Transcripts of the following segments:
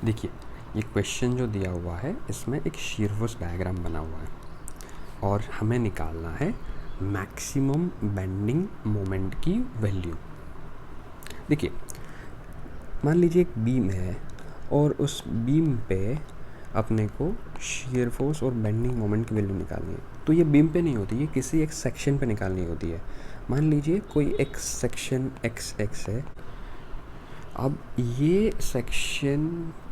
देखिए, ये क्वेश्चन जो दिया हुआ है इसमें एक शीयर फोर्स डायग्राम बना हुआ है और हमें निकालना है मैक्सिमम बेंडिंग मोमेंट की वैल्यू। देखिए, मान लीजिए एक बीम है और उस बीम पे अपने को शीयर फोर्स और बेंडिंग मोमेंट की वैल्यू निकालनी है। तो ये बीम पे नहीं होती, ये किसी एक सेक्शन पे निकालनी होती है। मान लीजिए कोई एक सेक्शन XX है। अब ये सेक्शन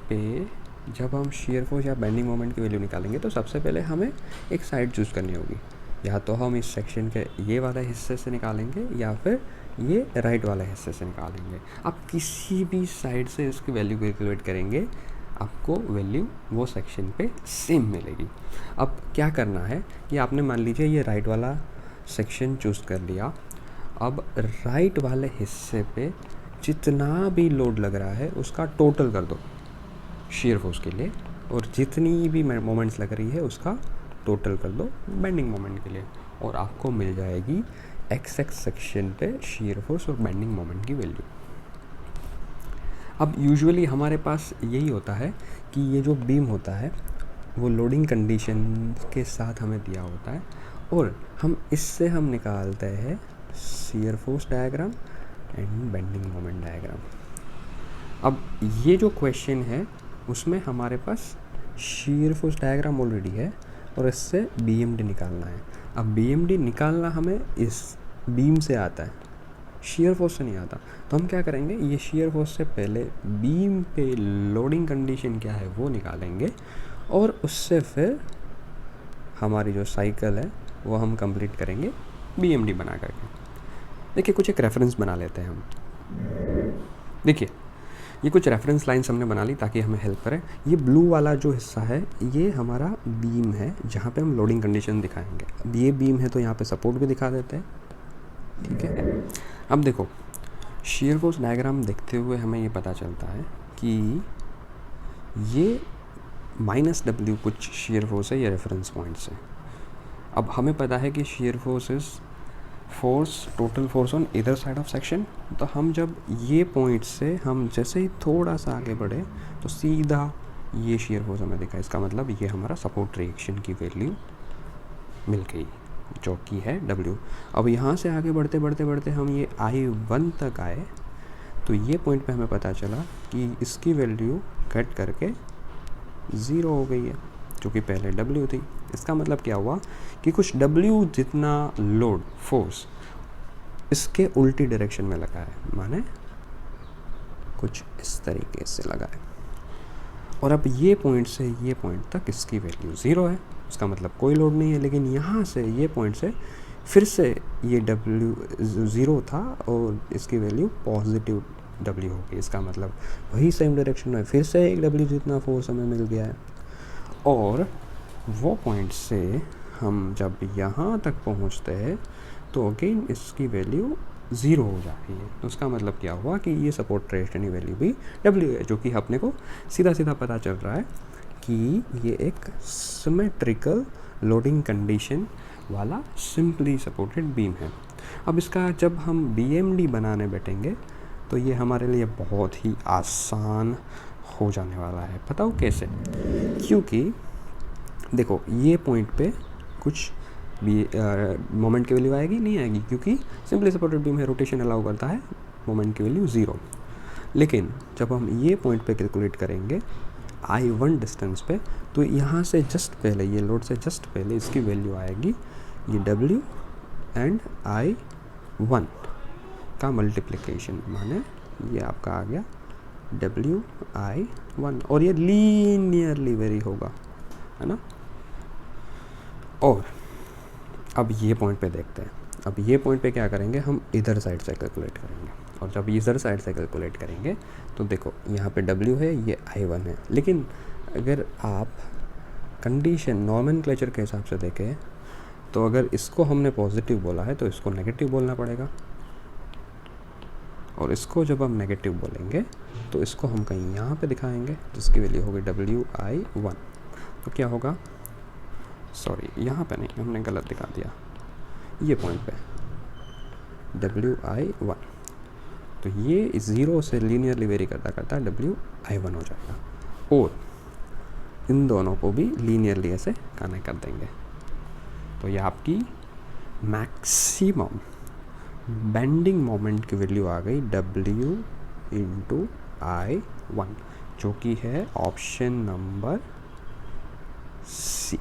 पे जब हम शीयर फोर्स या बेंडिंग मोमेंट की वैल्यू निकालेंगे तो सबसे पहले हमें एक साइड चूज़ करनी होगी। या तो हम इस सेक्शन के ये वाले हिस्से से निकालेंगे या फिर ये राइट वाले हिस्से से निकालेंगे। आप किसी भी साइड से इसकी वैल्यू कैलकुलेट करेंगे, आपको वैल्यू वो सेक्शन पे सेम मिलेगी। अब क्या करना है कि आपने मान लीजिए ये राइट वाला सेक्शन चूज़ कर लिया। अब राइट वाले हिस्से पे जितना भी लोड लग रहा है उसका टोटल कर दो शीयर फोर्स के लिए, और जितनी भी मोमेंट्स लग रही है उसका टोटल कर दो बेंडिंग मोमेंट के लिए, और आपको मिल जाएगी XX सेक्शन पे शीयर फोर्स और बेंडिंग मोमेंट की वैल्यू। अब यूजुअली हमारे पास यही होता है कि ये जो बीम होता है वो लोडिंग कंडीशन के साथ हमें दिया होता है और इससे हम निकालते हैं shear force diagram and bending moment diagram. अब ये जो क्वेश्चन है उसमें हमारे पास शीयर फोर्स डायग्राम ऑलरेडी है और इससे BMD निकालना है। अब BMD निकालना हमें इस बीम से आता है, शीयर फोर्स से नहीं आता। तो हम क्या करेंगे, ये शीयर फोर्स से पहले बीम पे लोडिंग कंडीशन क्या है वो निकालेंगे और उससे फिर हमारी जो साइकिल है वो हम कंप्लीट करेंगे BMD बना करके। देखिए, कुछ एक रेफरेंस बना लेते हैं हम। देखिए, ये कुछ रेफरेंस लाइन्स हमने बना ली ताकि हमें हेल्प करें। ये ब्लू वाला जो हिस्सा है ये हमारा बीम है जहाँ पे हम लोडिंग कंडीशन दिखाएंगे। अब ये बीम है तो यहाँ पे सपोर्ट भी दिखा देते हैं, ठीक है। अब देखो, शीयर फोर्स डायग्राम देखते हुए हमें ये पता चलता है कि ये -W कुछ शीयर फोर्स है, ये रेफरेंस पॉइंट्स है। अब हमें पता है कि shear force is force, total force on इधर साइड ऑफ सेक्शन। तो हम जब ये पॉइंट से हम जैसे ही थोड़ा सा आगे बढ़े तो सीधा ये शीयर फोर्स हमें दिखा। इसका मतलब ये हमारा सपोर्ट रिएक्शन की वैल्यू मिल गई जो कि है W। अब यहाँ से आगे बढ़ते बढ़ते बढ़ते हम ये I1 तक आए तो ये पॉइंट पे हमें पता चला कि इसकी वैल्यू कट करके 0 हो गई है जो कि पहले W थी। इसका मतलब क्या हुआ कि कुछ W जितना लोड फोर्स इसके उल्टी डायरेक्शन में लगा है, माने कुछ इस तरीके से लगा है। और अब ये पॉइंट से ये पॉइंट तक इसकी वैल्यू 0 है, उसका मतलब कोई लोड नहीं है। लेकिन यहाँ से ये पॉइंट से फिर से ये W 0 था और इसकी वैल्यू पॉजिटिव W हो गई। इसका मतलब वही सेम डायरेक्शन में फिर से एक W जितना फोर्स हमें मिल गया है। और वो पॉइंट से हम जब यहाँ तक पहुँचते हैं तो अगेन इसकी वैल्यू 0 हो जाती है। तो उसका मतलब क्या हुआ कि ये सपोर्ट रिएक्शन की वैल्यू भी W है, जो कि अपने को सीधा सीधा पता चल रहा है कि ये एक सिमेट्रिकल लोडिंग कंडीशन वाला सिंपली सपोर्टेड बीम है। अब इसका जब हम BMD बनाने बैठेंगे तो ये हमारे लिए बहुत ही आसान हो जाने वाला है। बताओ कैसे? क्योंकि देखो, ये पॉइंट पे कुछ भी मोमेंट की वैल्यू आएगी नहीं आएगी, क्योंकि सिंपली सपोर्टेड बीम है, रोटेशन अलाउ करता है, मोमेंट की वैल्यू 0। लेकिन जब हम ये पॉइंट पे कैलकुलेट करेंगे I1 डिस्टेंस पे तो यहाँ से जस्ट पहले, ये लोड से जस्ट पहले इसकी वैल्यू आएगी ये W एंड I1 का मल्टीप्लिकेशन, माने ये आपका आ गया WI1 और ये लीनियरली वेरी होगा, है ना। और अब ये पॉइंट पे देखते हैं। अब ये पॉइंट पे क्या करेंगे, हम इधर साइड से कैलकुलेट करेंगे। और जब इधर साइड से कैलकुलेट करेंगे तो देखो यहाँ पे W है, ये I1 है। लेकिन अगर आप कंडीशन नॉमेनक्लेचर के हिसाब से देखें तो अगर इसको हमने पॉजिटिव बोला है तो इसको नेगेटिव बोलना पड़ेगा, और इसको जब हम नेगेटिव बोलेंगे तो इसको हम कहीं यहाँ पे दिखाएंगे जिसकी वैल्यू होगी WI1। तो क्या होगा, सॉरी यहाँ पे नहीं, हमने गलत दिखा दिया, ये पॉइंट पे WI1। तो ये 0 से लीनियरली वेरी करता करता WI1 हो जाएगा। और इन दोनों को भी लीनियरली ऐसे कनेक्ट कर देंगे। तो ये आपकी मैक्सिमम बेंडिंग मोमेंट की वैल्यू आ गई W/I1, जो कि है ऑप्शन नंबर सी।